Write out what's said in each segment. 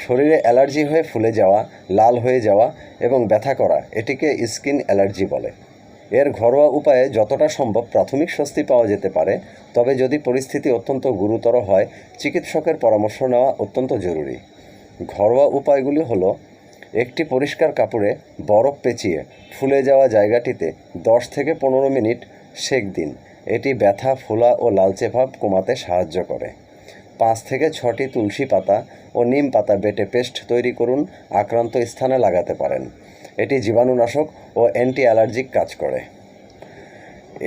শরীরে অ্যালার্জি হয়ে ফুলে যাওয়া, লাল হয়ে যাওয়া এবং ব্যথা করা এটিকে স্কিন অ্যালার্জি বলে। এর ঘরোয়া উপায়ে যতটা সম্ভব প্রাথমিক স্বস্তি পাওয়া যেতে পারে, তবে যদি পরিস্থিতি অত্যন্ত গুরুতর হয় চিকিৎসকের পরামর্শ নেওয়া অত্যন্ত জরুরি। ঘরোয়া উপায়গুলি হলো, একটি পরিষ্কার কাপড়ে বরফ পেঁচিয়ে ফুলে যাওয়া জায়গাটিতে 10 থেকে 15 মিনিট সেঁক দিন। এটি ব্যথা, ফোলা ও লালচে ভাব কমাতে সাহায্য করে। 5 থেকে 6টি তুলসী পাতা ও নিম পাতা বেটে পেস্ট তৈরি করুন, আক্রান্ত স্থানে লাগাতে পারেন। এটি জীবাণুনাশক ও অ্যান্টি অ্যালার্জিক কাজ করে।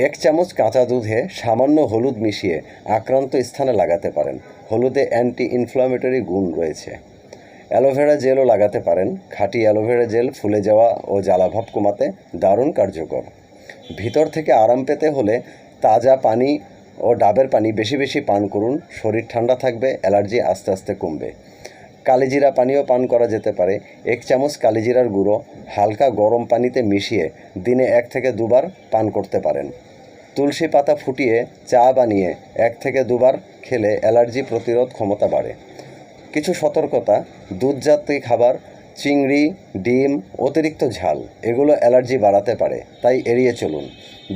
1 চামচ কাঁচা দুধে সামান্য হলুদ মিশিয়ে আক্রান্ত স্থানে লাগাতে পারেন। হলুদে অ্যান্টি ইনফ্ল্যামেটরি গুণ রয়েছে। অ্যালোভেরা জেলও লাগাতে পারেন। খাঁটি অ্যালোভেরা জেল ফুলে যাওয়া ও জ্বালাভাব কমাতে দারুণ কার্যকর। ভিতর থেকে আরাম পেতে হলে তাজা পানি ও ডাবের পানি বেশি বেশি পান করুন। শরীর ঠান্ডা থাকবে, অ্যালার্জি আস্তে আস্তে কমবে। কালিজিরা পানীয় পান করা যেতে পারে। 1 চামচ কালিজিরার গুঁড়ো হালকা গরম পানিতে মিশিয়ে দিনে 1 থেকে 2 বার পান করতে পারেন। তুলসী পাতা ফুটিয়ে চা বানিয়ে 1 থেকে 2 বার খেলে অ্যালার্জি প্রতিরোধ ক্ষমতা বাড়ে। কিছু সতর্কতা: দুধজাত খাবার, চিংড়ি, ডিম, অতিরিক্ত ঝাল এগুলো অ্যালার্জি বাড়াতে পারে, তাই এড়িয়ে চলুন।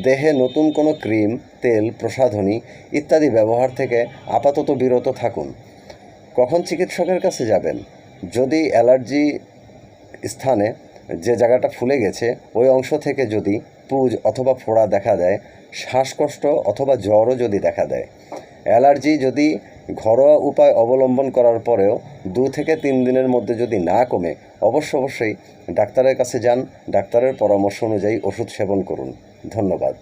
দেহে নতুন কোনো ক্রিম, তেল, প্রসাধনী ইত্যাদি ব্যবহার থেকে আপাতত বিরত থাকুন। কখন চিকিৎসকের কাছে যাবেন? যদি অ্যালার্জি স্থানে যে জায়গাটা ফুলে গেছে ওই অংশ থেকে যদি পুজ অথবা ফোড়া দেখা দেয়, শ্বাসকষ্ট অথবা জ্বরও যদি দেখা দেয়, অ্যালার্জি যদি ঘরোয়া উপায় অবলম্বন করার পরেও 2 থেকে 3 দিনের মধ্যে যদি না কমে, অবশ্যই ডাক্তারের কাছে যান। ডাক্তারের পরামর্শ অনুযায়ী ওষুধ সেবন করুন। ধন্যবাদ।